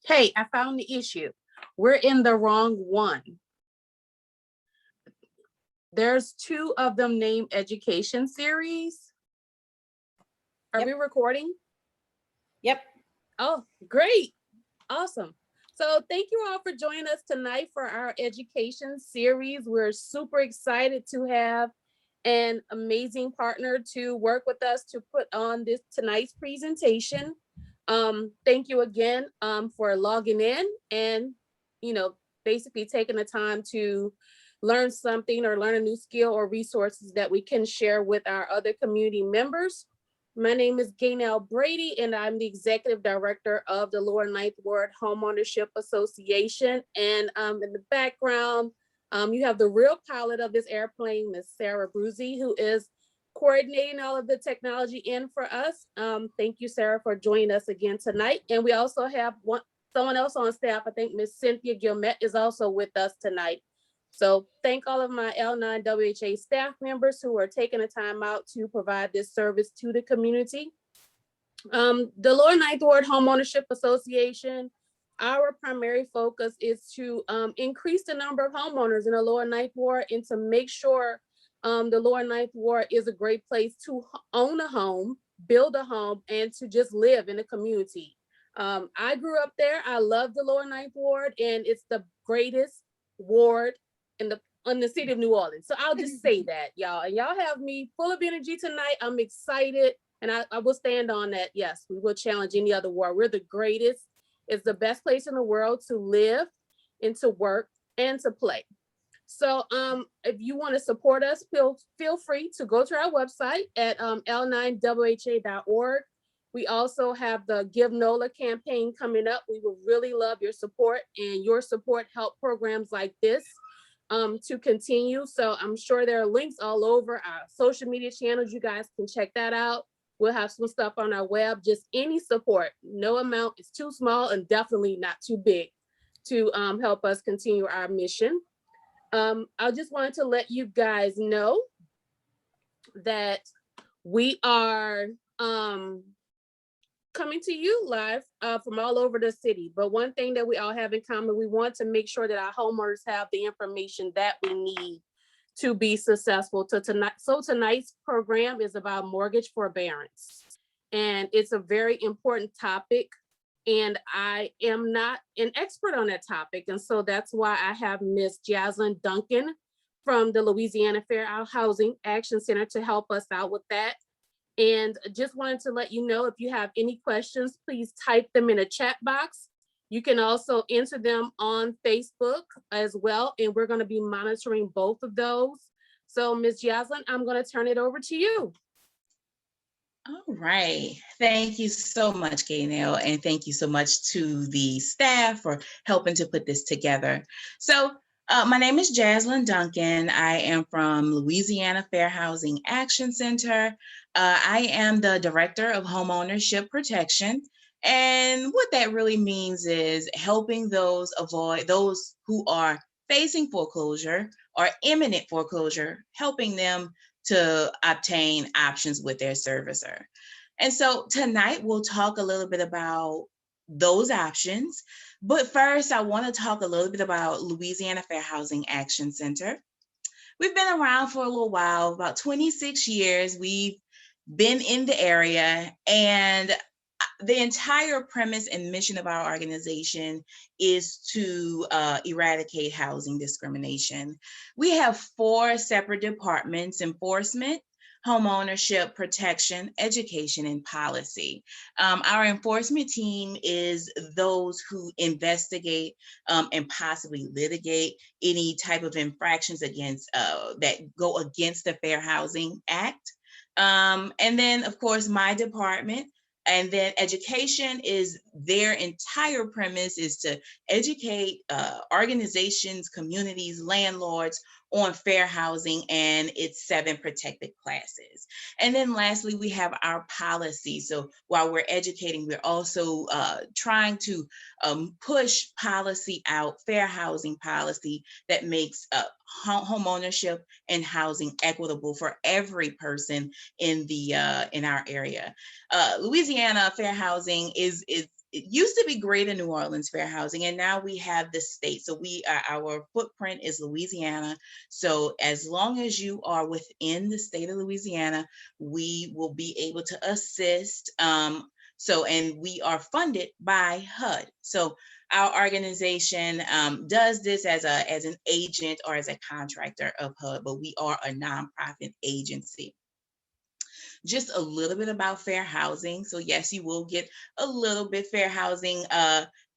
Hey, I found the issue. We're in the wrong one. There's two of them named education series. Are Yep. we recording? Yep. Oh, great. Awesome. So thank you all for joining us tonight for our education series. We're super excited to have an amazing partner to work with us to put on this tonight's presentation. Thank you again for logging in and, basically taking the time to learn something or learn a new skill or resources that we can share with our other community members. My name is Gaynell Brady, and I'm the Executive Director of the Lower Ninth Ward Homeownership Association. And in the background, you have the real pilot of this airplane, Ms. Sarah Bruzzi, who is coordinating all of the technology in for us. Thank you, Sarah, for joining us again tonight. And we also have someone else on staff. I think Ms. Cynthia Gilmet is also with us tonight. So thank all of my L9WHA staff members who are taking the time out to provide this service to the community. The Lower Ninth Ward Homeownership Association, our primary focus is to increase the number of homeowners in the Lower Ninth Ward and to make sure the Lower Ninth Ward is a great place to own a home, build a home, and to just live in the community. I grew up there. I love the Lower Ninth Ward, and it's the greatest ward in the city of New Orleans. So I'll just say that, y'all. And y'all have me full of energy tonight. I'm excited. And I will stand on that. Yes, we will challenge any other ward. We're the greatest. It's the best place in the world to live and to work and to play. So if you want to support us, feel free to go to our website at l9wha.org. We also have the Give NOLA campaign coming up. We would really love your support, and your support help programs like this to continue. So I'm sure there are links all over our social media channels. You guys can check that out. We'll have some stuff on our web. Just any support. No amount is too small and definitely not too big to help us continue our mission. I just wanted to let you guys know that we are coming to you live from all over the city. But one thing that we all have in common, we want to make sure that our homeowners have the information that we need to be successful. So tonight's program is about mortgage forbearance. And it's a very important topic. And I am not an expert on that topic. And so that's why I have Ms. Giazzlyn Duncan from the Louisiana Fair Housing Action Center to help us out with that. And just wanted to let you know, if you have any questions, please type them in a chat box. You can also answer them on Facebook as well. And we're going to be monitoring both of those. So Ms. Giazzlyn, I'm going to turn it over to you. All right. Thank you so much, Gaynell, and thank you so much to the staff for helping to put this together. So my name is Giazzlyn Duncan. I am from Louisiana Fair Housing Action Center. I am the Director of Homeownership Protection. And what that really means is helping those who are facing foreclosure or imminent foreclosure, helping them to obtain options with their servicer. And so tonight we'll talk a little bit about those options. But first, I want to talk a little bit about Louisiana Fair Housing Action Center. We've been around for a little while, about 26 years. We've been in the area, and the entire premise and mission of our organization is to eradicate housing discrimination. We have 4 separate departments: enforcement, homeownership, protection, education, and policy. Our enforcement team is those who investigate and possibly litigate any type of infractions against that go against the Fair Housing Act. And then, of course, my department. And then education is their entire premise is to educate organizations, communities, landlords on fair housing and its 7 protected classes. And then lastly, we have our policy. So while we're educating, we're also trying to push policy out, fair housing policy that makes home ownership and housing equitable for every person in our area. Louisiana fair housing is it used to be Greater New Orleans Fair Housing, and now we have the state. So our footprint is Louisiana. So as long as you are within the state of Louisiana, we will be able to assist. And we are funded by HUD. So our organization does this as an agent or as a contractor of HUD, but we are a nonprofit agency. Just a little bit about fair housing. So yes, you will get a little bit fair housing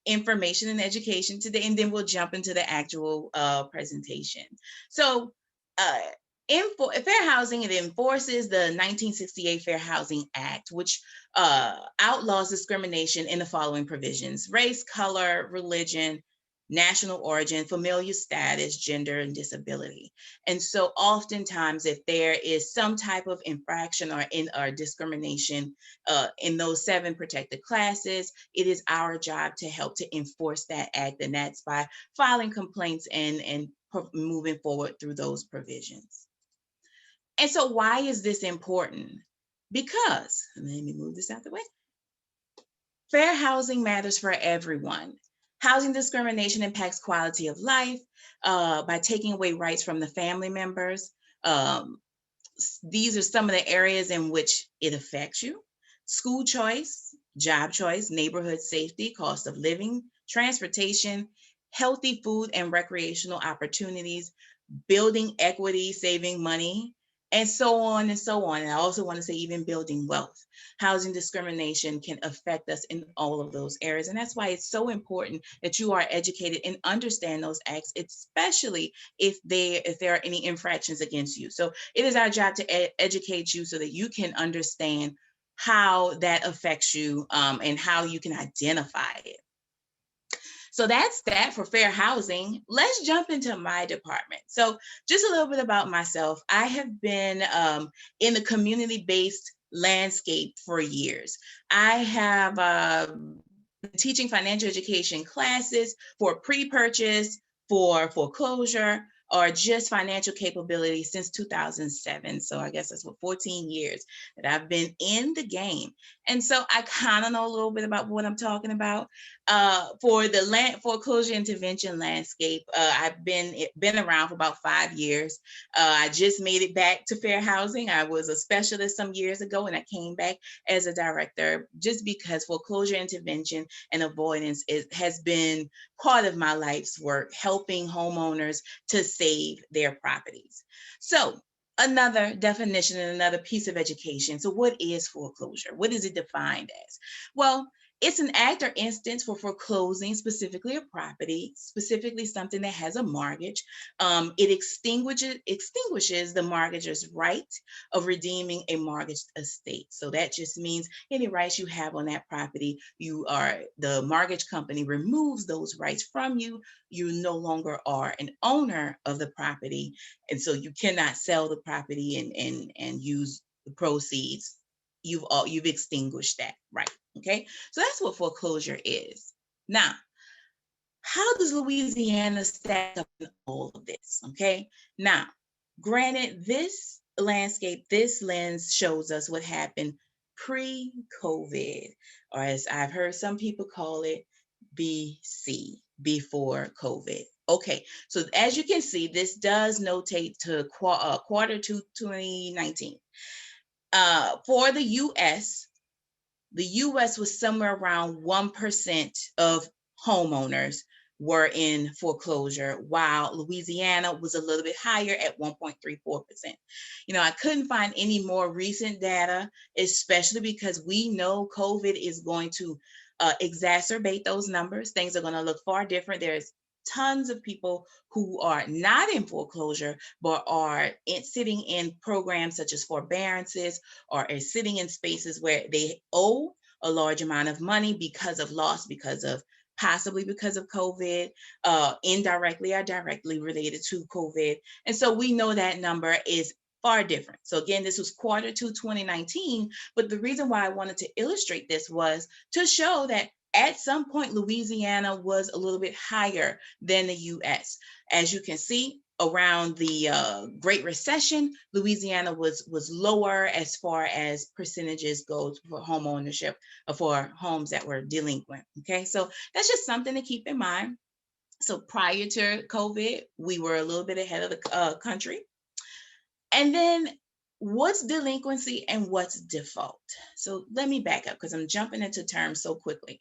information and education today, and then we'll jump into the actual presentation. So fair housing, it enforces the 1968 Fair Housing Act, which outlaws discrimination in the following provisions: race, color, religion, national origin, familial status, gender, and disability. And so oftentimes, if there is some type of infraction or discrimination in those 7 protected classes, it is our job to help to enforce that act. And that's by filing complaints and moving forward through those provisions. And so why is this important? Because, let me move this out the way. Fair housing matters for everyone. Housing discrimination impacts quality of life by taking away rights from the family members. These are some of the areas in which it affects you: school choice, job choice, neighborhood safety, cost of living, transportation, healthy food and recreational opportunities, building equity, saving money, and so on and so on. And I also want to say even building wealth. Housing discrimination can affect us in all of those areas. And that's why it's so important that you are educated and understand those acts, especially if there are any infractions against you. So it is our job to educate you so that you can understand how that affects you and how you can identify it. So that's that for fair housing. Let's jump into my department. So just a little bit about myself. I have been in the community-based landscape for years. I have been teaching financial education classes for pre-purchase, for foreclosure, or just financial capability since 2007. So I guess that's 14 years that I've been in the game. And so I kind of know a little bit about what I'm talking about. For the land foreclosure intervention landscape, I've been around for about 5 years. I just made it back to fair housing. I was a specialist some years ago, and I came back as a director just because foreclosure intervention and avoidance has been part of my life's work, helping homeowners to save their properties. So another definition and another piece of education. So what is foreclosure? What is it defined as? Well, it's an act or instance for foreclosing specifically a property, specifically something that has a mortgage. It extinguishes the mortgager's right of redeeming a mortgaged estate. So that just means any rights you have on that property, the mortgage company removes those rights from you. You no longer are an owner of the property, and so you cannot sell the property and use the proceeds. You've extinguished that right. Okay, so that's what foreclosure is. Now, how does Louisiana stack up in all of this? Okay, now, granted, this landscape, this lens shows us what happened pre-COVID, or as I've heard some people call it, BC, before COVID. Okay, so as you can see, this does notate to quarter to 2019. For the U.S. was somewhere around 1% of homeowners were in foreclosure, while Louisiana was a little bit higher at 1.34%. I couldn't find any more recent data, especially because we know COVID is going to exacerbate those numbers. Things are going to look far different. There's tons of people who are not in foreclosure, but are sitting in programs such as forbearances, or are sitting in spaces where they owe a large amount of money because of loss, possibly because of COVID, indirectly or directly related to COVID. And so we know that number is far different. So again, this was quarter to 2019, but the reason why I wanted to illustrate this was to show that at some point, Louisiana was a little bit higher than the U.S. As you can see, around the Great Recession, Louisiana was lower as far as percentages go for home ownership for homes that were delinquent. Okay, so that's just something to keep in mind. So prior to COVID, we were a little bit ahead of the country. And then what's delinquency and what's default? So let me back up because I'm jumping into terms so quickly.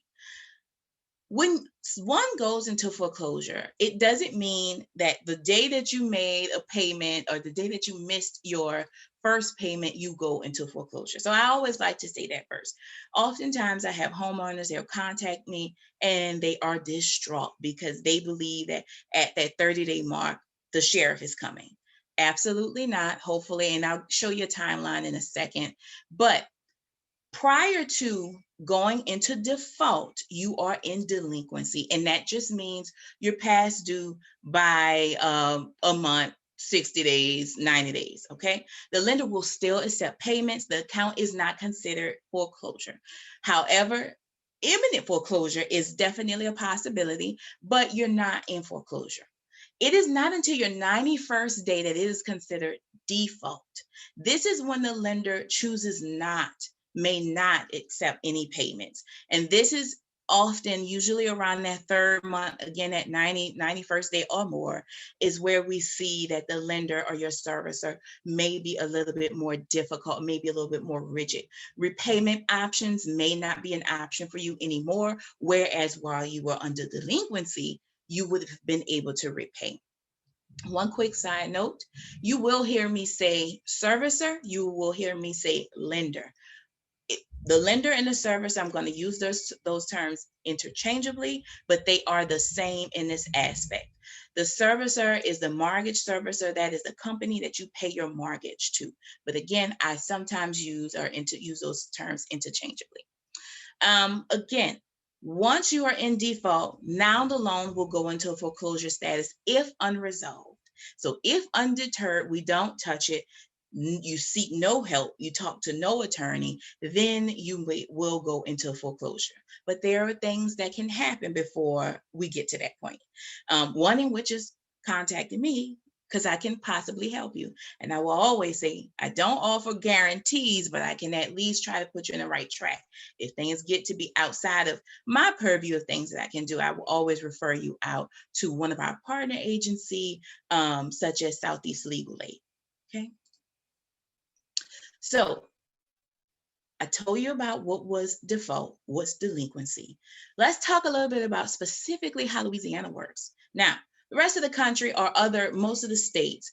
When one goes into foreclosure, it doesn't mean that the day that you made a payment or the day that you missed your first payment, you go into foreclosure. So I always like to say that first. Oftentimes I have homeowners, they'll contact me and they are distraught because they believe that at that 30-day mark, the sheriff is coming. Absolutely not, hopefully. And I'll show you a timeline in a second. But prior to going into default, you are in delinquency. And that just means you're past due by a month, 60 days, 90 days. Okay. The lender will still accept payments. The account is not considered foreclosure. However, imminent foreclosure is definitely a possibility, but you're not in foreclosure. It is not until your 91st day that it is considered default. This is when the lender chooses may not accept any payments. And this is often usually around that third month, again at 91st day or more, is where we see that the lender or your servicer may be a little bit more difficult, maybe a little bit more rigid. Repayment options may not be an option for you anymore, whereas while you were under delinquency, you would have been able to repay. One quick side note, you will hear me say servicer, you will hear me say lender. The lender and the servicer, I'm going to use those terms interchangeably, but they are the same in this aspect. The servicer is the mortgage servicer. That is the company that you pay your mortgage to. But again, I sometimes use those terms interchangeably. Again, once you are in default, now the loan will go into a foreclosure status if unresolved. So if undeterred, we don't touch it, you seek no help, you talk to no attorney, then you will go into foreclosure. But there are things that can happen before we get to that point. One in which is contacting me because I can possibly help you. And I will always say, I don't offer guarantees, but I can at least try to put you in the right track. If things get to be outside of my purview of things that I can do, I will always refer you out to one of our partner agency, such as Southeast Legal Aid. Okay. So I told you about what was default, what's delinquency. Let's talk a little bit about specifically how Louisiana works. Now, the rest of the country or most of the states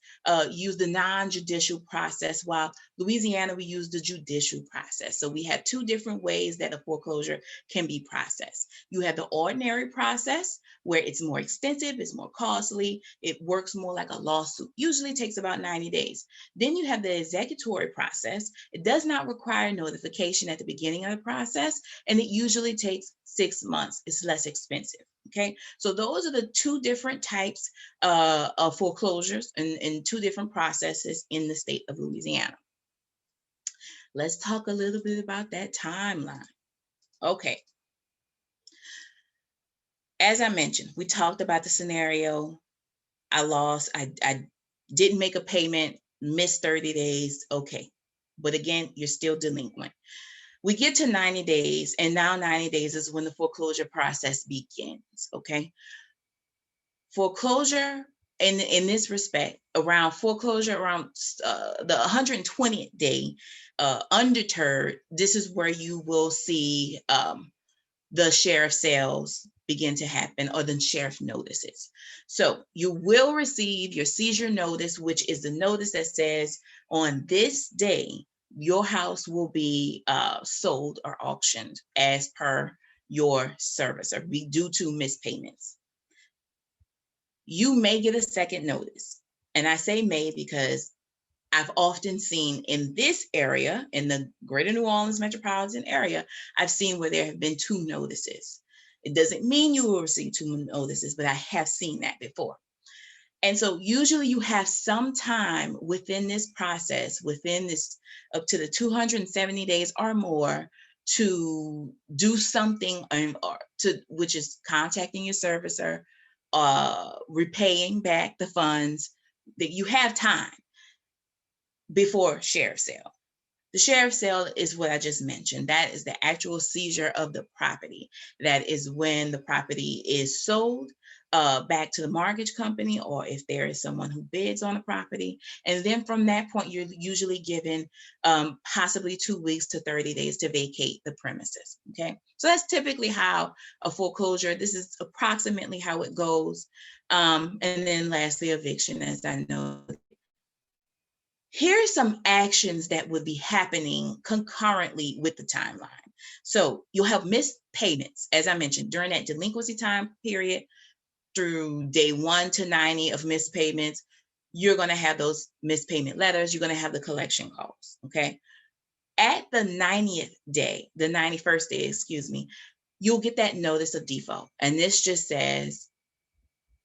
use the non-judicial process, while Louisiana, we use the judicial process. So we have two different ways that a foreclosure can be processed. You have the ordinary process, where it's more extensive, it's more costly, it works more like a lawsuit, usually takes about 90 days. Then you have the executory process. It does not require notification at the beginning of the process, and it usually takes 6 months. It's less expensive. Okay, so those are the two different types of foreclosures and two different processes in the state of Louisiana. Let's talk a little bit about that timeline. Okay. As I mentioned, we talked about the scenario. I didn't make a payment, missed 30 days. Okay. But again, you're still delinquent. We get to 90 days, and now 90 days is when the foreclosure process begins. Okay. Foreclosure in this respect, around foreclosure, around the 120th day, undeterred, this is where you will see the sheriff sales begin to happen, or the sheriff notices. So you will receive your seizure notice, which is the notice that says on this day, your house will be sold or auctioned as per your servicer due to missed payments. You may get a second notice. And I say may because I've often seen in this area, in the greater New Orleans metropolitan area, I've seen where there have been two notices. It doesn't mean you will receive two notices, but I have seen that before. And so usually you have some time within this process, within this up to the 270 days or more, to do something, which is contacting your servicer, repaying back the funds, that you have time before sheriff sale. The sheriff sale is what I just mentioned. That is the actual seizure of the property. That is when the property is sold back to the mortgage company, or if there is someone who bids on the property. And then from that point, you're usually given possibly 2 weeks to 30 days to vacate the premises. Okay, so that's typically how a foreclosure, this is approximately how it goes. And then lastly, eviction, as I know. Here are some actions that would be happening concurrently with the timeline. So you'll have missed payments, as I mentioned, during that delinquency time period through day 1 to 90 of missed payments. You're going to have those missed payment letters. You're going to have the collection calls. Okay. At the 90th day, the 91st day, excuse me, you'll get that notice of default. And this just says,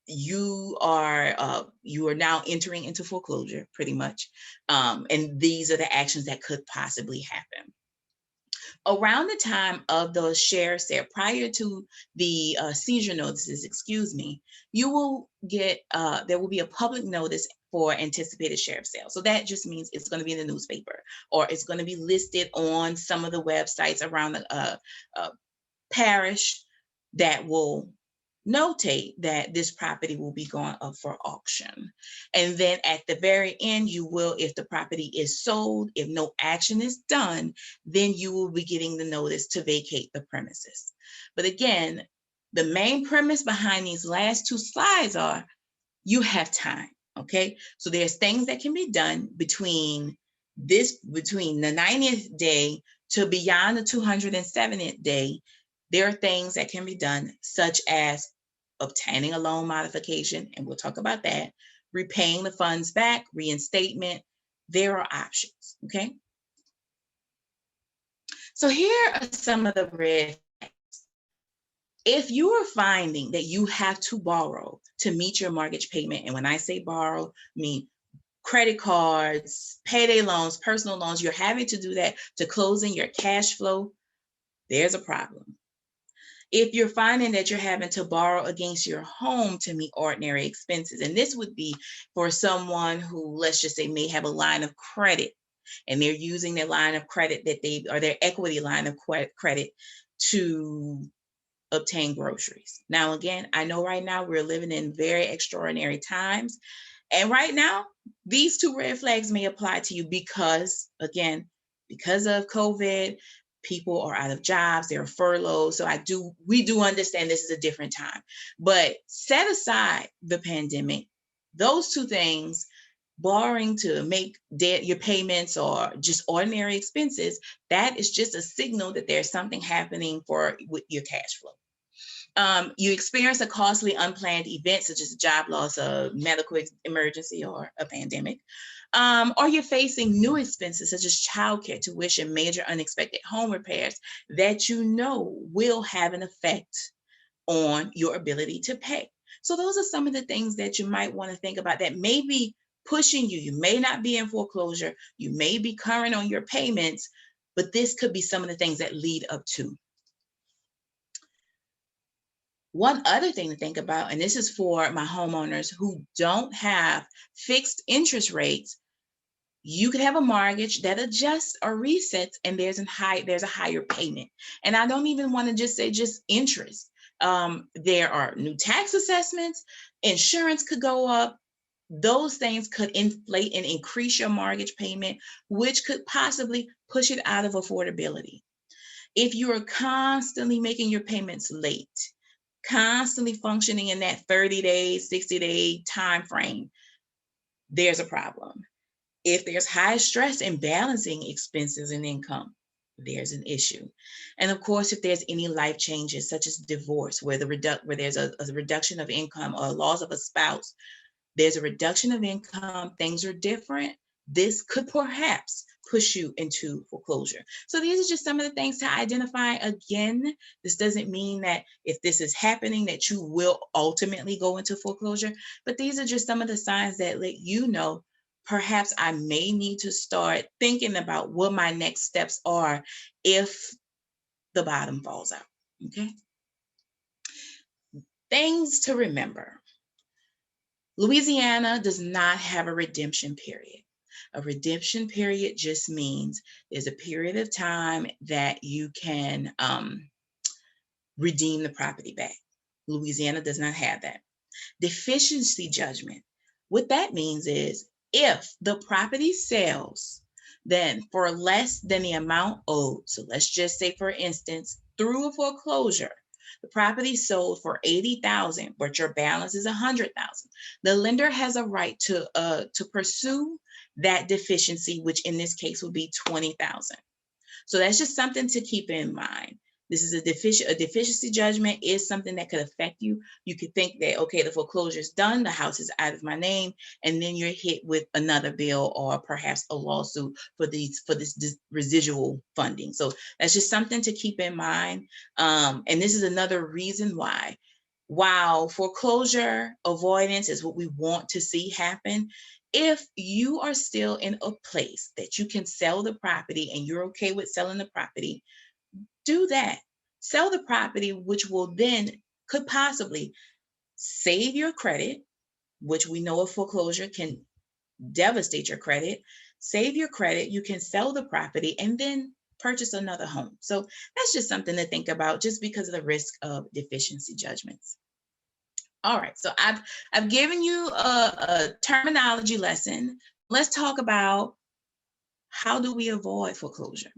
you are now entering into foreclosure, pretty much, and these are the actions that could possibly happen around the time of the sheriff sale. Prior to the seizure notices, excuse me, you will get there will be a public notice for anticipated sheriff sale. So that just means it's going to be in the newspaper, or it's going to be listed on some of the websites around the parish that will notate that this property will be going up for auction. And then at the very end, you will, if the property is sold, if no action is done, then you will be getting the notice to vacate the premises. But again, the main premise behind these last 2 slides are you have time. Okay, so there's things that can be done between the 90th day to beyond the 270th day. There are things that can be done, such as obtaining a loan modification, and we'll talk about that, repaying the funds back, reinstatement. There are options. Okay, so here are some of the red flags. If you are finding that you have to borrow to meet your mortgage payment, and when I say borrow, I mean credit cards, payday loans, personal loans, you're having to do that to close in your cash flow, there's a problem. If you're finding that you're having to borrow against your home to meet ordinary expenses, and this would be for someone who, let's just say, may have a line of credit, and they're using their line of credit or their equity line of credit to obtain groceries. Now, again, I know right now we're living in very extraordinary times. And right now, these 2 red flags may apply to you because, again, because of COVID, people are out of jobs, there are furloughs. So we do understand this is a different time. But set aside the pandemic, those 2 things, borrowing to make your payments or just ordinary expenses, that is just a signal that there's something happening with your cash flow. You experience a costly unplanned event, such as a job loss, a medical emergency, or a pandemic, or you're facing new expenses such as childcare, tuition, major unexpected home repairs that you know will have an effect on your ability to pay. So those are some of the things that you might want to think about that may be pushing you. You may not be in foreclosure, you may be current on your payments, but this could be some of the things that lead up to. One other thing to think about, and this is for my homeowners who don't have fixed interest rates, you could have a mortgage that adjusts or resets, and there's a higher payment. And I don't even want to just say just interest. There are new tax assessments, insurance could go up. Those things could inflate and increase your mortgage payment, which could possibly push it out of affordability. If you are constantly making your payments late, constantly functioning in that 30-day, 60-day time frame, there's a problem. If there's high stress in balancing expenses and income, there's an issue. And of course, if there's any life changes, such as divorce, where there's a reduction of income, or loss of a spouse, there's a reduction of income, things are different, this could perhaps push you into foreclosure. So these are just some of the things to identify. Again, this doesn't mean that if this is happening that you will ultimately go into foreclosure, but these are just some of the signs that let you know, perhaps I may need to start thinking about what my next steps are if the bottom falls out. Okay. Things to remember. Louisiana does not have a redemption period. A redemption period just means there's a period of time that you can redeem the property back. Louisiana does not have that. Deficiency judgment. What that means is if the property sells, then for less than the amount owed, so let's just say, for instance, through a foreclosure, the property sold for 80,000, but your balance is 100,000. The lender has a right to pursue that deficiency, which in this case would be 20,000. So that's just something to keep in mind. This is a deficiency judgment is something that could affect you. You could think that, okay, the foreclosure is done, the house is out of my name, and then you're hit with another bill or perhaps a lawsuit for this residual funding. So that's just something to keep in mind. And this is another reason why, while foreclosure avoidance is what we want to see happen, if you are still in a place that you can sell the property and you're okay with selling the property, do that. Sell the property, which will then could possibly save your credit, which we know a foreclosure can devastate your credit. Save your credit, you can sell the property and then purchase another home. So that's just something to think about just because of the risk of deficiency judgments. All right, so I've given you a terminology lesson. Let's talk about how do we avoid foreclosure.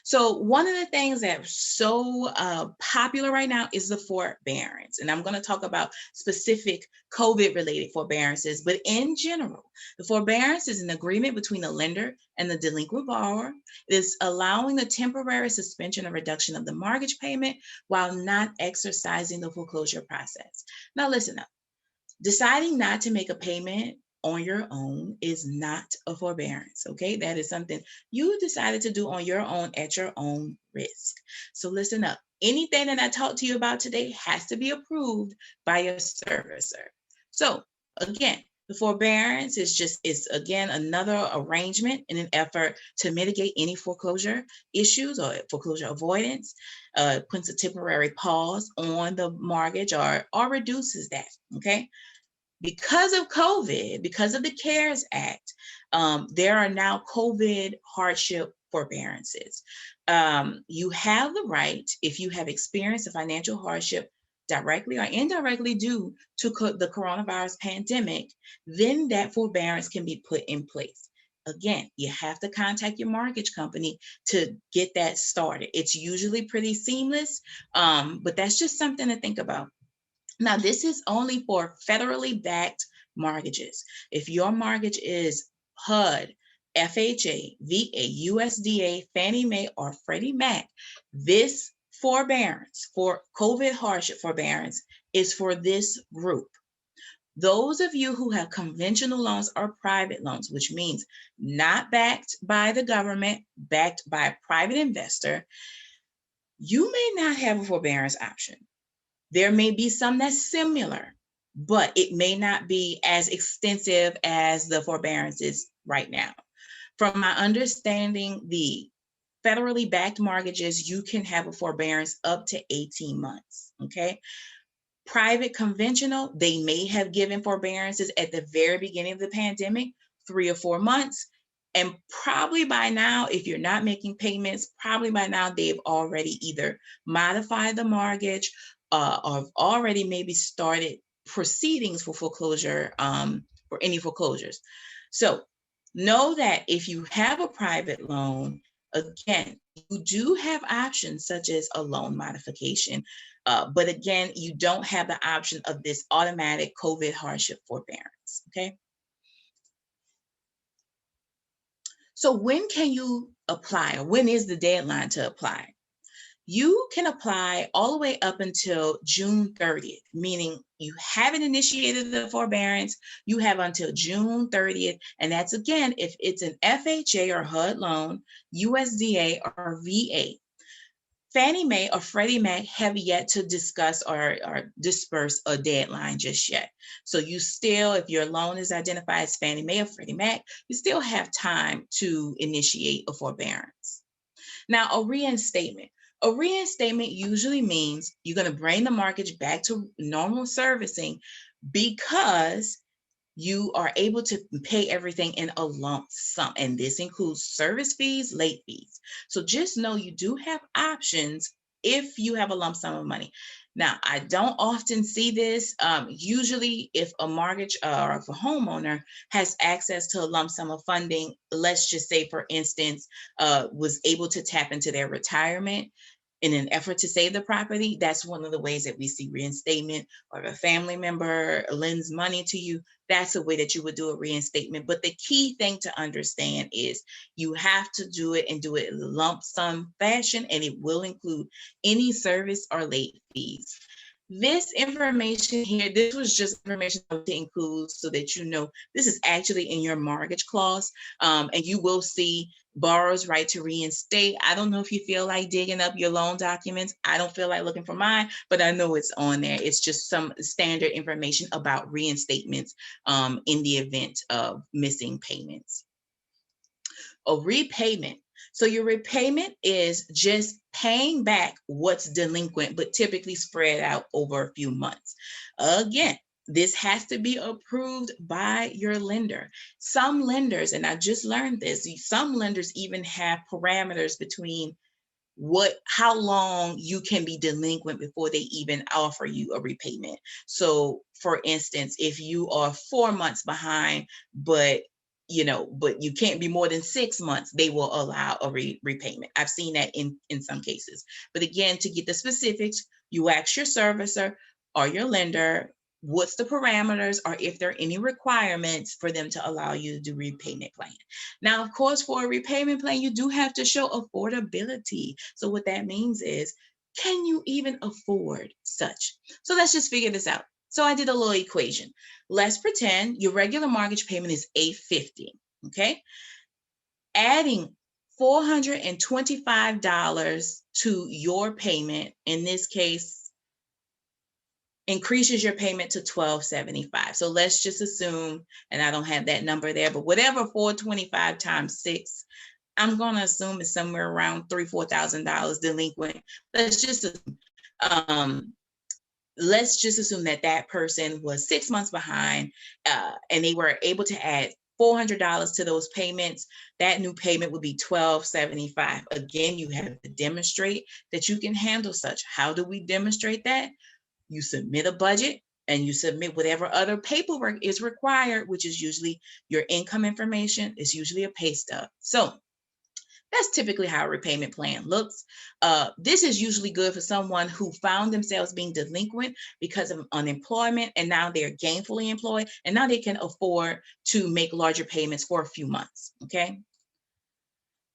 So one of the things that's so popular right now is the forbearance. And I'm going to talk about specific COVID-related forbearances, but in general, the forbearance is an agreement between the lender and the delinquent borrower. It is allowing a temporary suspension or reduction of the mortgage payment while not exercising the foreclosure process. Now listen up. Deciding not to make a payment on your own is not a forbearance, okay? That is something you decided to do on your own at your own risk. So listen up. Anything that I talked to you about today has to be approved by your servicer. So again, the forbearance is again another arrangement in an effort to mitigate any foreclosure issues or foreclosure avoidance. Puts a temporary pause on the mortgage or reduces that. Okay. Because of COVID, because of the CARES Act, there are now COVID hardship forbearances. You have the right, if you have experienced a financial hardship directly or indirectly due to the coronavirus pandemic, then that forbearance can be put in place. Again, you have to contact your mortgage company to get that started. It's usually pretty seamless, but that's just something to think about. Now, this is only for federally backed mortgages. If your mortgage is HUD, FHA, VA, USDA, Fannie Mae, or Freddie Mac, this forbearance for COVID hardship forbearance is for this group. Those of you who have conventional loans or private loans, which means not backed by the government, backed by a private investor, you may not have a forbearance option. There may be some that's similar, but it may not be as extensive as the forbearances right now. From my understanding, the federally backed mortgages, you can have a forbearance up to 18 months, okay? Private conventional, they may have given forbearances at the very beginning of the pandemic, 3 or 4 months. And probably by now, if you're not making payments, probably by now they've already either modified the mortgage or already maybe started proceedings for foreclosure, for any foreclosures. So know that if you have a private loan, again, you do have options such as a loan modification. But again, you don't have the option of this automatic COVID hardship forbearance, okay? So when can you apply, or when is the deadline to apply? You can apply all the way up until June 30th, meaning you haven't initiated the forbearance, you have until June 30th. And that's again, if it's an FHA or HUD loan, USDA or VA. Fannie Mae or Freddie Mac have yet to discuss or disperse a deadline just yet. So you still, if your loan is identified as Fannie Mae or Freddie Mac, you still have time to initiate a forbearance. Now, a reinstatement. A reinstatement usually means you're going to bring the mortgage back to normal servicing because you are able to pay everything in a lump sum. And this includes service fees, late fees. So just know you do have options if you have a lump sum of money. Now, I don't often see this. Usually, if a mortgage or if a homeowner has access to a lump sum of funding, let's just say, for instance, was able to tap into their retirement in an effort to save the property, that's one of the ways that we see reinstatement. Or if a family member lends money to you, that's a way that you would do a reinstatement. But the key thing to understand is you have to do it and do it in a lump sum fashion, and it will include any service or late fees. This information here, this was just information I want to include so that you know this is actually in your mortgage clause, and you will see borrower's right to reinstate. I don't know if you feel like digging up your loan documents. I don't feel like looking for mine, but I know it's on there. It's just some standard information about reinstatements in the event of missing payments. A repayment. So your repayment is just paying back what's delinquent, but typically spread out over a few months. Again, this has to be approved by your lender. Some lenders, and I just learned this, some lenders even have parameters between how long you can be delinquent before they even offer you a repayment. So for instance, if you are 4 months behind, but you can't be more than 6 months, they will allow a repayment. I've seen that in some cases. But again, to get the specifics, you ask your servicer or your lender what's the parameters, or if there are any requirements for them to allow you to do repayment plan. Now, of course, for a repayment plan, you do have to show affordability. So what that means is, can you even afford such? So let's just figure this out. So I did a little equation. Let's pretend your regular mortgage payment is $850, okay? Adding $425 to your payment, in this case, increases your payment to $1,275. So let's just assume, and I don't have that number there, but whatever 425 times 6, I'm going to assume it's somewhere around $3,000-$4,000 delinquent. Um, let's just assume that person was 6 months behind, and they were able to add $400 to those payments. That new payment would be $1,275. Again, you have to demonstrate that you can handle such. How do we demonstrate that? You submit a budget and you submit whatever other paperwork is required, which is usually your income information. It's usually a pay stub. So that's typically how a repayment plan looks. This is usually good for someone who found themselves being delinquent because of unemployment, and now they're gainfully employed, and now they can afford to make larger payments for a few months, okay?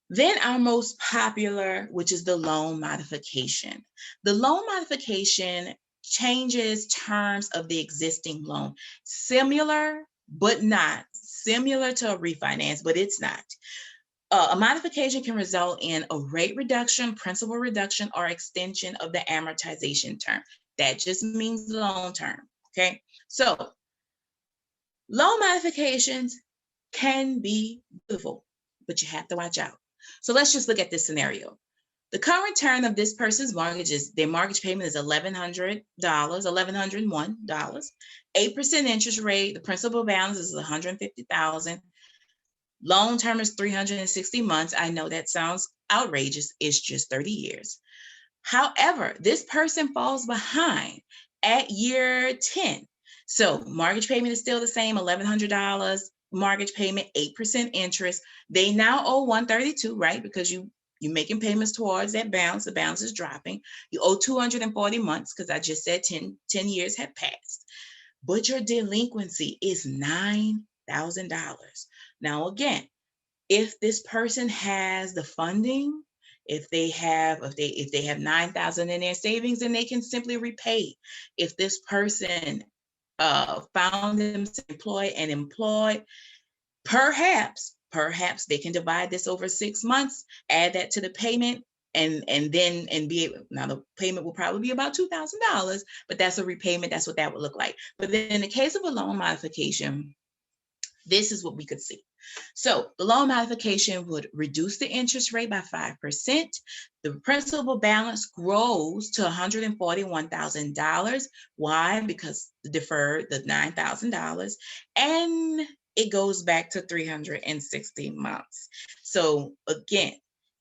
Then our most popular, which is the loan modification. The loan modification changes terms of the existing loan. Similar, but not. Similar to a refinance, but it's not. A modification can result in a rate reduction, principal reduction, or extension of the amortization term. That just means loan term, okay? So loan modifications can be beautiful, but you have to watch out. So let's just look at this scenario. The current term of this person's mortgage is, their mortgage payment is $1,101, 8% interest rate, the principal balance is $150,000. Loan term is 360 months. I know that sounds outrageous. It's just 30 years. However, this person falls behind at year 10. So mortgage payment is still the same, $1,100 mortgage payment, 8% interest. They now owe $132, right? Because you're making payments towards that balance. The balance is dropping. You owe 240 months because I just said 10 years have passed. But your delinquency is $9,000. Now, again, if this person has the funding, if they have $9,000 in their savings, then they can simply repay. If this person found themselves employed, perhaps they can divide this over 6 months, add that to the payment, and be able. Now the payment will probably be about $2,000, but that's a repayment. That's what that would look like. But then in the case of a loan modification, this is what we could see. So the loan modification would reduce the interest rate by 5%. The principal balance grows to $141,000. Why? Because the deferred, the $9,000, and it goes back to 360 months. So again,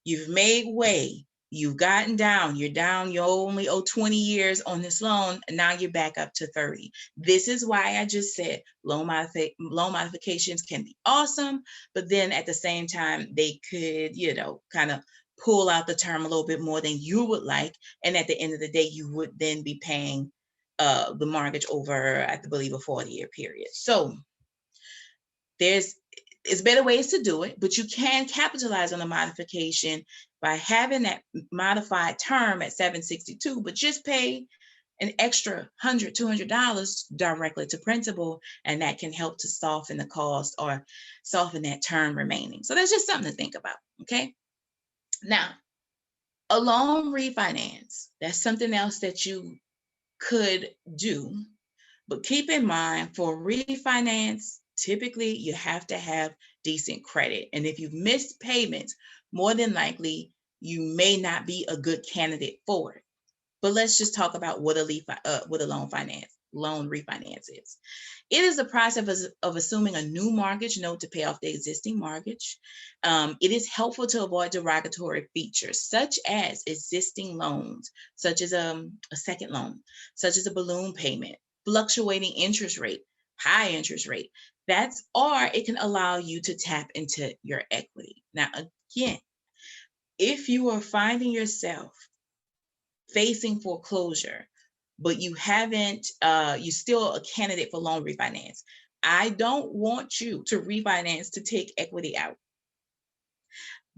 you've made way. You've gotten down, you're down, you only owe 20 years on this loan, and now you're back up to 30. This is why I just said loan modifications can be awesome, but then at the same time, they could, kind of pull out the term a little bit more than you would like. And at the end of the day, you would then be paying the mortgage over, I believe, a 40-year period. So there's better ways to do it, but you can capitalize on a modification by having that modified term at 762, but just pay an extra $100, $200 directly to principal, and that can help to soften the cost or soften that term remaining. So that's just something to think about, okay? Now, a loan refinance, that's something else that you could do, but keep in mind for refinance, typically you have to have decent credit. And if you've missed payments, more than likely you may not be a good candidate for it. But let's just talk about what a loan refinance is. It is the process of assuming a new mortgage note to pay off the existing mortgage. It is helpful to avoid derogatory features such as existing loans, such as a second loan, such as a balloon payment, fluctuating interest rate, high interest rate. Or it can allow you to tap into your equity. Now, again, if you are finding yourself facing foreclosure, but you haven't, you're still a candidate for loan refinance, I don't want you to refinance to take equity out.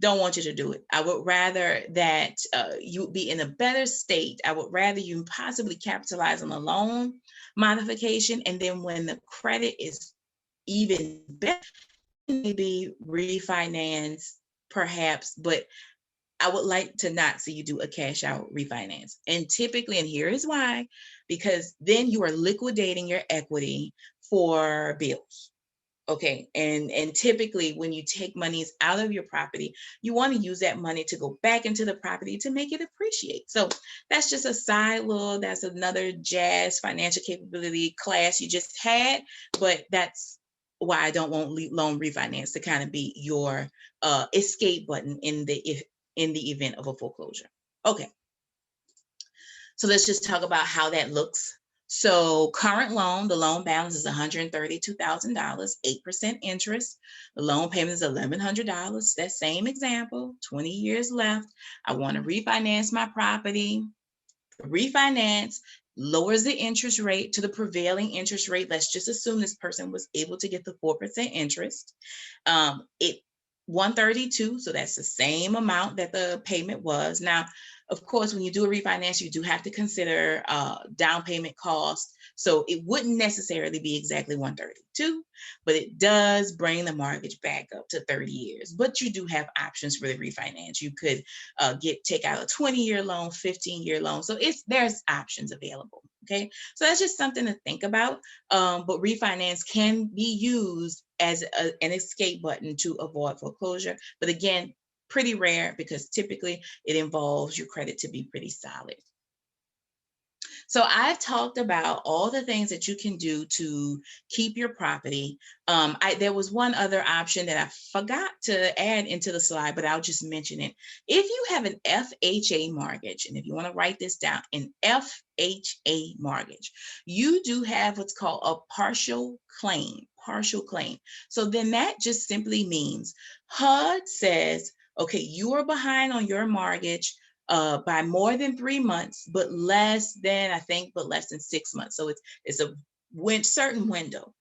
Don't want you to do it. I would rather that you be in a better state. I would rather you possibly capitalize on a loan modification, and then when the credit is even better, maybe refinance perhaps, but I would like to not see you do a cash out refinance. And typically, and here is why, because then you are liquidating your equity for bills. Okay. And typically when you take monies out of your property, you want to use that money to go back into the property to make it appreciate. So that's just a side little, that's another jazz financial capability class you just had, but that's why I don't want loan refinance to kind of be your escape button in the event of a foreclosure. Okay, so let's just talk about how that looks. So current loan, the loan balance is $132,000, 8% interest. The loan payment is $1,100. That same example, 20 years left. I want to refinance my property. Refinance lowers the interest rate to the prevailing interest rate. Let's just assume this person was able to get the 4% interest. It 132, so that's the same amount that the payment was. Now, of course, when you do a refinance, you do have to consider down payment costs. So it wouldn't necessarily be exactly 132, but it does bring the mortgage back up to 30 years. But you do have options for the refinance. You could take out a 20-year loan, 15-year loan. So there's options available. Okay, so that's just something to think about. But refinance can be used as an escape button to avoid foreclosure. But again, pretty rare because typically it involves your credit to be pretty solid. So I've talked about all the things that you can do to keep your property. There was one other option that I forgot to add into the slide, but I'll just mention it. If you have an FHA mortgage, and if you want to write this down, an FHA mortgage, you do have what's called a partial claim. So then that just simply means HUD says, okay, you are behind on your mortgage by more than 3 months, but less than 6 months. So it's a certain window.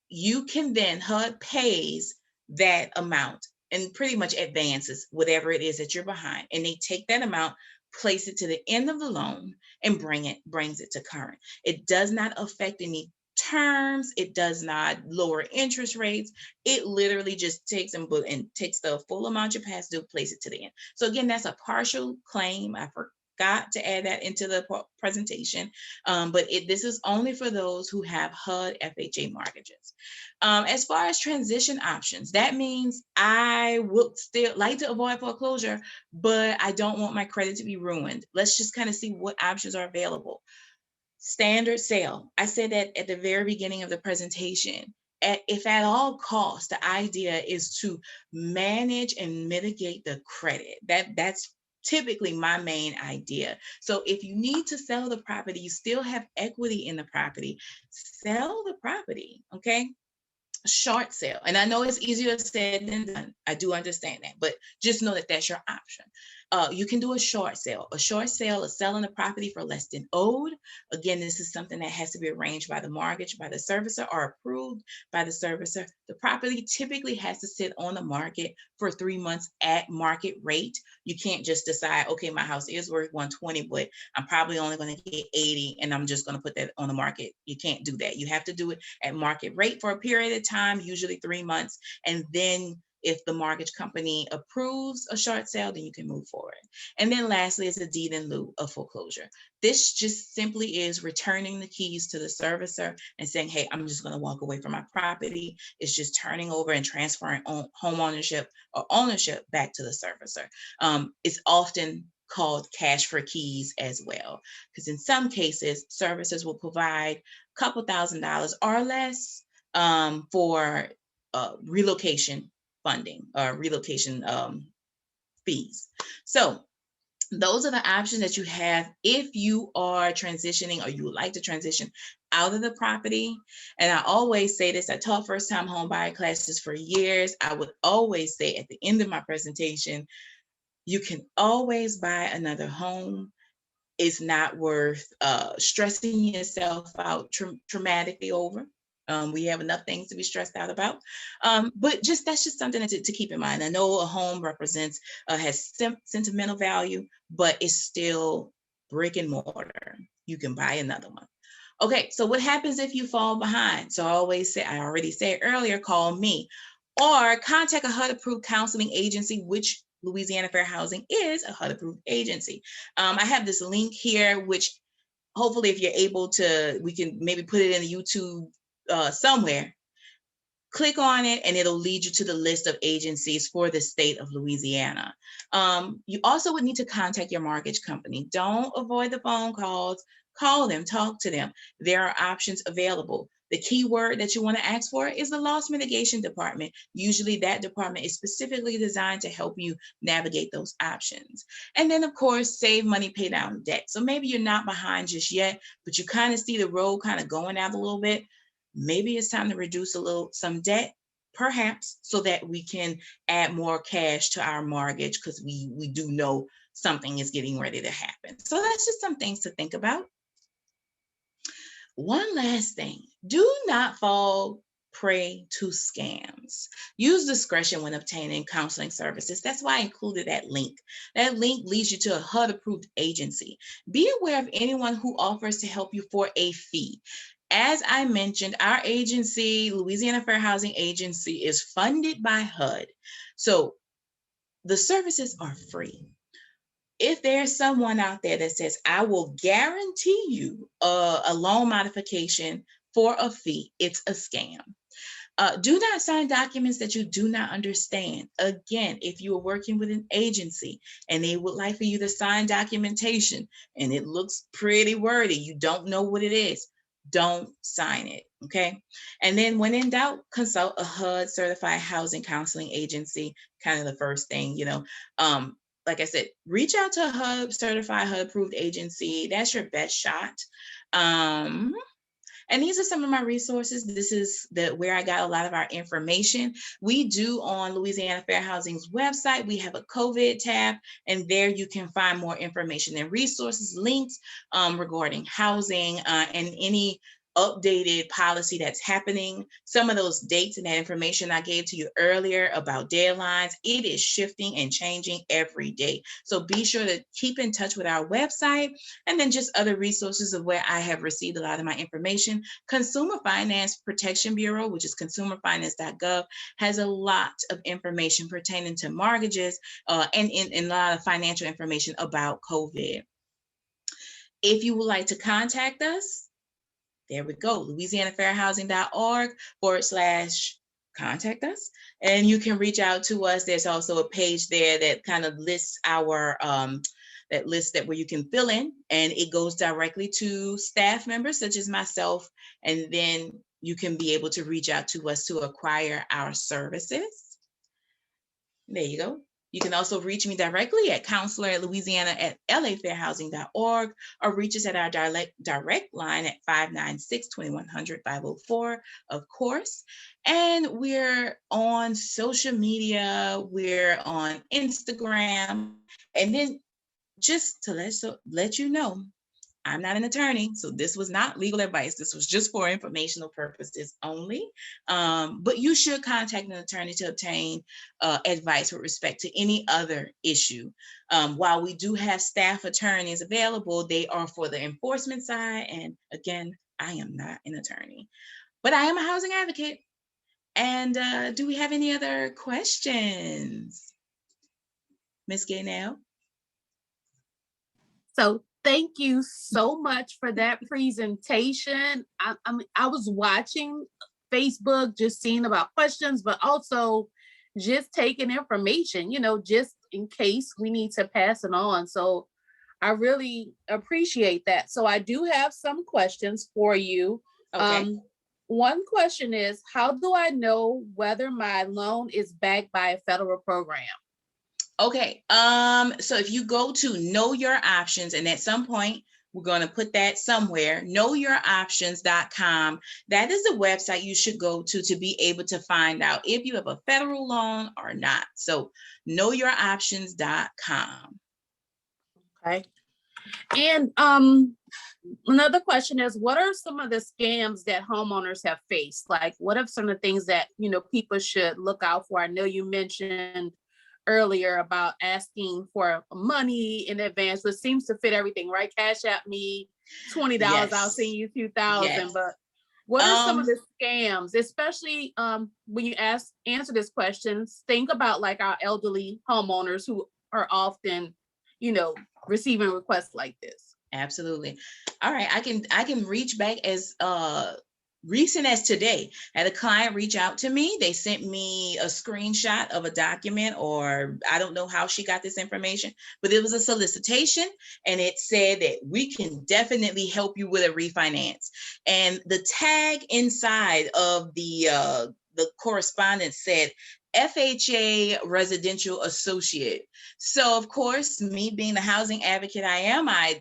You can then, HUD pays that amount and pretty much advances whatever it is that you're behind. And they take that amount, place it to the end of the loan, and brings it to current. It does not affect any terms. It does not lower interest rates. It literally just takes takes the full amount you pass due, place it to the end. So again, that's a partial claim. I forgot to add that into the presentation, but this is only for those who have HUD FHA mortgages. As far as transition options, that means I would still like to avoid foreclosure, but I don't want my credit to be ruined. Let's just kind of see what options are available. Standard sale. I said that at the very beginning of the presentation. If at all costs, the idea is to manage and mitigate the credit. That's typically my main idea. So if you need to sell the property, you still have equity in the property, sell the property, okay? Short sale. And I know it's easier said than done. I do understand that, but just know that that's your option. You can do a short sale. A short sale is selling the property for less than owed. Again, this is something that has to be arranged by the mortgage, by the servicer, or approved by the servicer. The property typically has to sit on the market for 3 months at market rate. You can't just decide, okay, my house is worth 120, but I'm probably only going to get 80, and I'm just going to put that on the market. You can't do that. You have to do it at market rate for a period of time, usually 3 months, and then if the mortgage company approves a short sale, then you can move forward. And then lastly is a deed in lieu of foreclosure. This just simply is returning the keys to the servicer and saying, hey, I'm just going to walk away from my property. It's just turning over and transferring home ownership or ownership back to the servicer. It's often called cash for keys as well, because in some cases, servicers will provide a couple $1,000s or less for relocation funding or relocation fees. So those are the options that you have if you are transitioning or you would like to transition out of the property. And I always say this, I taught first time home buyer classes for years. I would always say at the end of my presentation, you can always buy another home. It's not worth stressing yourself out traumatically over. We have enough things to be stressed out about. But that's just something to keep in mind. I know a home represents, has sentimental value, but it's still brick and mortar. You can buy another one. Okay, so what happens if you fall behind? So I already said earlier, call me or contact a HUD approved counseling agency, which Louisiana Fair Housing is a HUD approved agency. I have this link here, which hopefully if you're able to, we can maybe put it in the YouTube somewhere. Click on it and it'll lead you to the list of agencies for the state of Louisiana. You also would need to contact your mortgage company. Don't avoid the phone calls. Call them, talk to them. There are options available. The key word that you want to ask for is the loss mitigation department. Usually that department is specifically designed to help you navigate those options. And then of course, save money, pay down debt. So maybe you're not behind just yet, but you kind of see the road kind of going out a little bit. Maybe it's time to reduce some debt, perhaps, so that we can add more cash to our mortgage because we do know something is getting ready to happen. So that's just some things to think about. One last thing, do not fall prey to scams. Use discretion when obtaining counseling services. That's why I included that link. That link leads you to a HUD approved agency. Be aware of anyone who offers to help you for a fee. As I mentioned, our agency, Louisiana Fair Housing Agency, is funded by HUD. So the services are free. If there's someone out there that says, I will guarantee you a loan modification for a fee, it's a scam. Do not sign documents that you do not understand. Again, if you are working with an agency and they would like for you to sign documentation and it looks pretty wordy, you don't know what it is, don't sign it, okay? And then when in doubt, consult a HUD certified housing counseling agency, kind of the first thing, like I said, reach out to a HUD certified, HUD approved agency. That's your best shot. And these are some of my resources. This is where I got a lot of our information. We do on Louisiana Fair Housing's website, we have a COVID tab, and there you can find more information and resources, links regarding housing and any updated policy that's happening. Some of those dates and that information I gave to you earlier about deadlines, it is shifting and changing every day. So be sure to keep in touch with our website, and then just other resources of where I have received a lot of my information. Consumer Finance Protection Bureau, which is consumerfinance.gov, has a lot of information pertaining to mortgages and a lot of financial information about COVID. If you would like to contact us, there we go, louisianafairhousing.org/contact us. And you can reach out to us. There's also a page there that kind of lists our, that lists that where you can fill in, and it goes directly to staff members such as myself. And then you can be able to reach out to us to acquire our services. There you go. You can also reach me directly at counselor@louisiana@lafairhousing.org, or reach us at our direct line at 596-2100-504, of course. And we're on social media. We're on Instagram. And then just to let you know, I'm not an attorney, so this was not legal advice. This was just for informational purposes only. But you should contact an attorney to obtain advice with respect to any other issue. While we do have staff attorneys available, they are for the enforcement side. And again, I am not an attorney, but I am a housing advocate. And do we have any other questions, Ms. Gaynell? So thank you so much for that presentation. I was watching Facebook, just seeing about questions, but also just taking information, just in case we need to pass it on. So I really appreciate that. So I do have some questions for you. Okay. One question is, how do I know whether my loan is backed by a federal program? Okay, so if you go to Know Your Options, and at some point we're going to put that somewhere, knowyouroptions.com. That is the website you should go to be able to find out if you have a federal loan or not. So knowyouroptions.com. Okay. And another question is, what are some of the scams that homeowners have faced? Like, what are some of the things that, people should look out for? I know you mentioned earlier about asking for money in advance, which seems to fit everything, right? Cash at me $20, Yes. I'll send you 2,000. Yes. But what are some of the scams, especially when you answer this question? Think about like our elderly homeowners who are often, receiving requests like this. Absolutely. All right, I can reach back as recent as today. I had a client reach out to me. They sent me a screenshot of a document, or I don't know how she got this information, but it was a solicitation, and it said that we can definitely help you with a refinance. And the tag inside of the correspondence said FHA residential associate. So of course, me being the housing advocate I am, I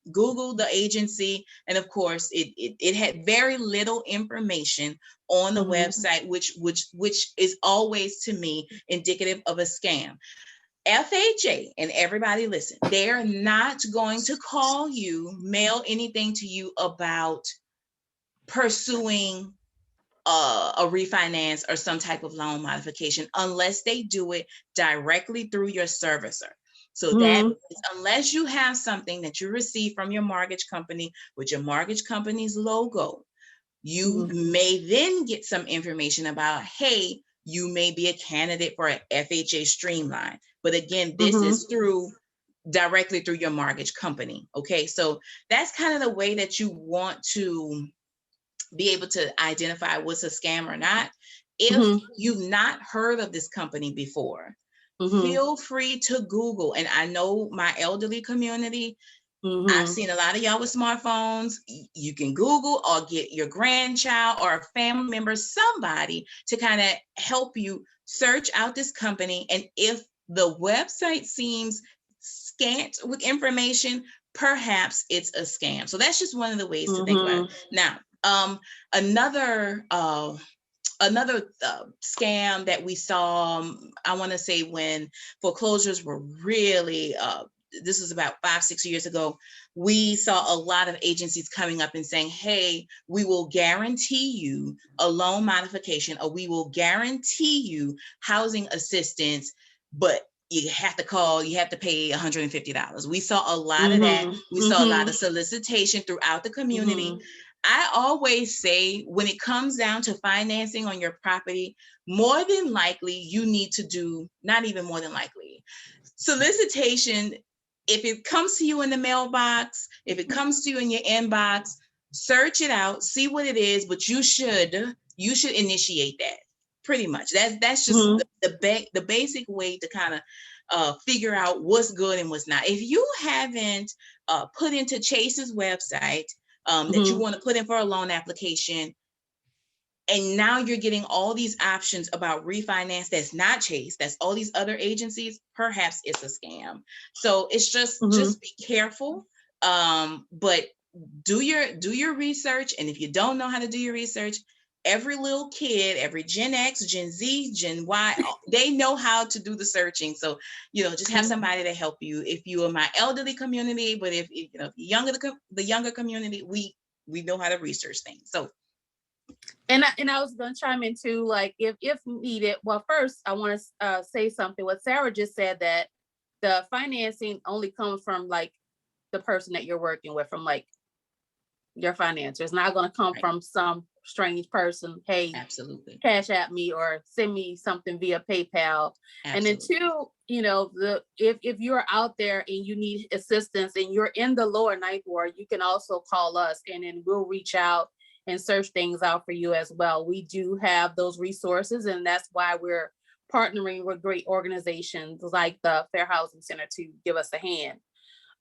Googled the agency, and of course it had very little information on the website, which is always to me indicative of a scam. FHA, and everybody listen, they're not going to call you, mail anything to you about pursuing a refinance or some type of loan modification unless they do it directly through your servicer. So that means unless you have something that you receive from your mortgage company with your mortgage company's logo, you may then get some information about, hey, you may be a candidate for an FHA streamline. But again, this is directly through your mortgage company. Okay, so that's kind of the way that you want to be able to identify what's a scam or not. If you've not heard of this company before, feel free to Google. And I know my elderly community, I've seen a lot of y'all with smartphones. You can Google or get your grandchild or a family member, somebody to kind of help you search out this company. And if the website seems scant with information, perhaps it's a scam. So that's just one of the ways to think about it. Now, another scam that we saw, I want to say when foreclosures were really, this was about 5-6 years ago, we saw a lot of agencies coming up and saying, hey, we will guarantee you a loan modification, or we will guarantee you housing assistance, but you have to call, you have to pay $150. We saw a lot of that. We saw a lot of solicitation throughout the community. I always say, when it comes down to financing on your property, more than likely you need to do, not even more than likely, solicitation if it comes to you in the mailbox, if it comes to you in your inbox, search it out, see what it is, but you should initiate that. Pretty much. That's just Mhm. the basic way to kind of figure out what's good and what's not. If you haven't put into Chase's website that you Mhm. want to put in for a loan application, and now you're getting all these options about refinance that's not Chase, that's all these other agencies, perhaps it's a scam. So it's Mhm. just be careful. But do your research. And if you don't know how to do your research, every little kid, every Gen X, Gen Z, Gen Y, they know how to do the searching. So, just have somebody to help you. If you are my elderly community, but if the younger community, we know how to research things. So And I was going to chime in too, like if needed. Well, first I want to say something. What Sarah just said, that the financing only comes from like the person that you're working with, from like your financer. It's not going to come right, from some strange person. Hey, absolutely, cash at me or send me something via PayPal. And then absolutely. two, if you're out there and you need assistance and you're in the lower ninth ward, you can also call us, and then we'll reach out and search things out for you as well. We do have those resources, and that's why we're partnering with great organizations like the Fair Housing Center to give us a hand.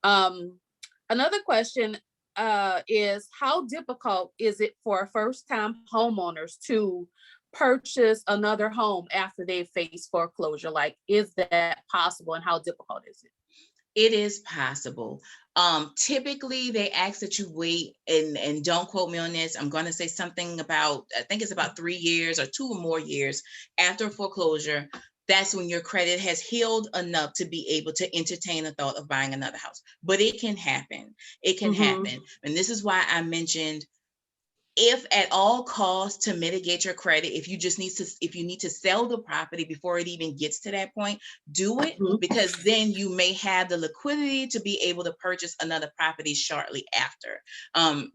Um, Another question is, how difficult is it for first-time homeowners to purchase another home after they face foreclosure? Like, is that possible, and how difficult is it? It is possible. Typically they ask that you wait, and don't quote me on this. I'm going to say something about, I think it's about 3 years or 2 or more years after foreclosure. That's when your credit has healed enough to be able to entertain the thought of buying another house. But it can happen. It can Mm-hmm. happen. And this is why I mentioned, if at all costs, to mitigate your credit, if you need to sell the property before it even gets to that point, do it, Mm-hmm. because then you may have the liquidity to be able to purchase another property shortly after.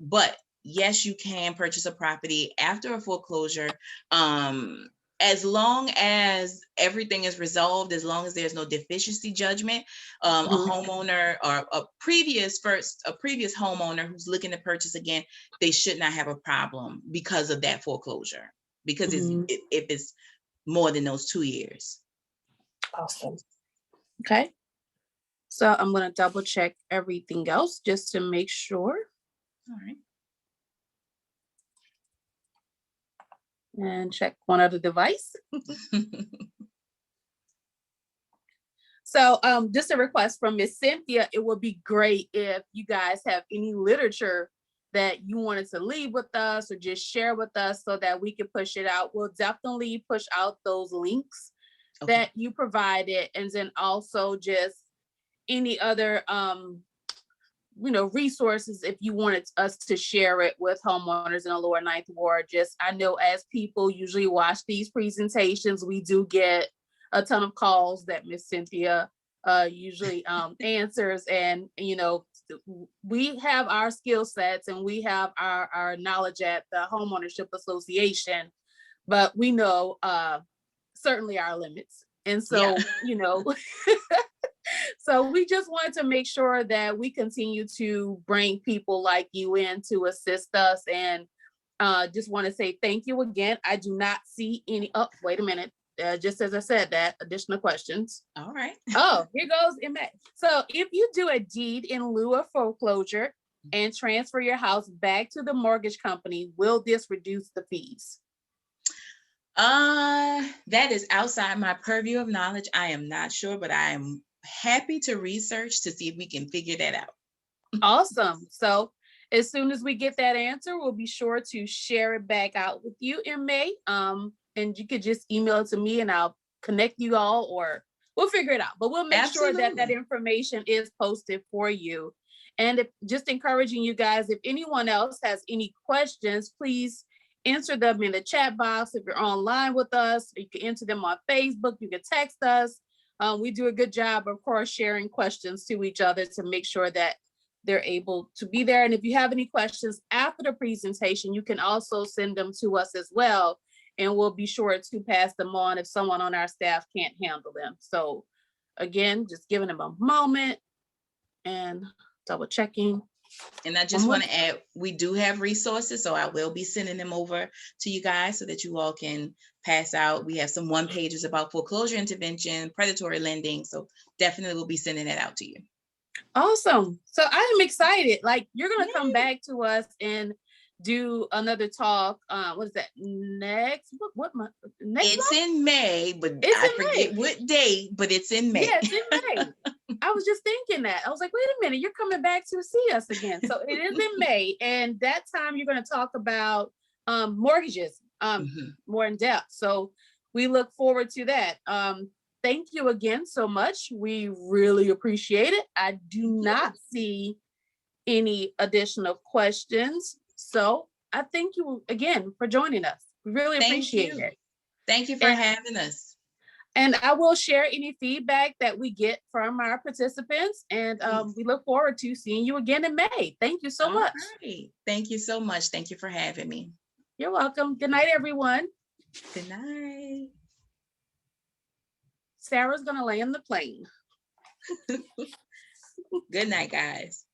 But yes, you can purchase a property after a foreclosure, as long as everything is resolved, as long as there's no deficiency judgment. A Mm-hmm. homeowner or a previous homeowner who's looking to purchase again, they should not have a problem because of that foreclosure, because Mm-hmm. if it's more than those 2 years. Awesome. Okay. So I'm going to double check everything else just to make sure, All right. and check one other device. So just a request from Miss Cynthia. It would be great if you guys have any literature that you wanted to leave with us or just share with us so that we can push it out. We'll definitely push out those links Okay. that you provided, and then also just any other resources if you wanted us to share it with homeowners in the lower ninth ward. Just, I know as people usually watch these presentations, we do get a ton of calls that Miss Cynthia usually answers, and we have our skill sets and we have our knowledge at the Homeownership Association, but we know certainly our limits. And Yeah. so, so we just wanted to make sure that we continue to bring people like you in to assist us. And just want to say thank you again. I do not see any, oh, wait a minute. Just as I said that, additional questions. All right. Oh, here goes Emma. So if you do a deed in lieu of foreclosure and transfer your house back to the mortgage company, will this reduce the fees? That is outside my purview of knowledge. I am not sure, but I am happy to research to see if we can figure that out. Awesome. So as soon as we get that answer, we'll be sure to share it back out with you in May. And you could just email it to me and I'll connect you all, or we'll figure it out. But we'll make sure that that Absolutely. information is posted for you. And just encouraging you guys, if anyone else has any questions, please answer them in the chat box. If you're online with us, you can enter them on Facebook, you can text us. We do a good job, of course, sharing questions to each other to make sure that they're able to be there. And if you have any questions after the presentation, you can also send them to us as well. And we'll be sure to pass them on if someone on our staff can't handle them. So again, just giving them a moment. and double checking. And I just want to add, we do have resources, so I will be sending them over to you guys so that you all can pass out. We have some one pages about foreclosure intervention, predatory lending. So definitely we'll be sending that out to you. Awesome. So I am excited. Like, you're going to come Yay. back to us and do another talk. What is that? Next, what month? Next It's month? in May, but It's I in forget May. what date, but it's in May. Yeah, it's in May. I was just thinking that. I was like, wait a minute, you're coming back to see us again. So it is in May. And that time you're going to talk about mortgages more in depth. So we look forward to that. Thank you again so much. We really appreciate it. I do not see any additional questions. So I thank you again for joining us. We really appreciate it. Thank you for having us. And I will share any feedback that we get from our participants. And we look forward to seeing you again in May. Thank you so much. Right. Thank you so much. Thank you for having me. You're welcome. Good night, everyone. Good night. Sarah's going to land the plane. Good night, guys.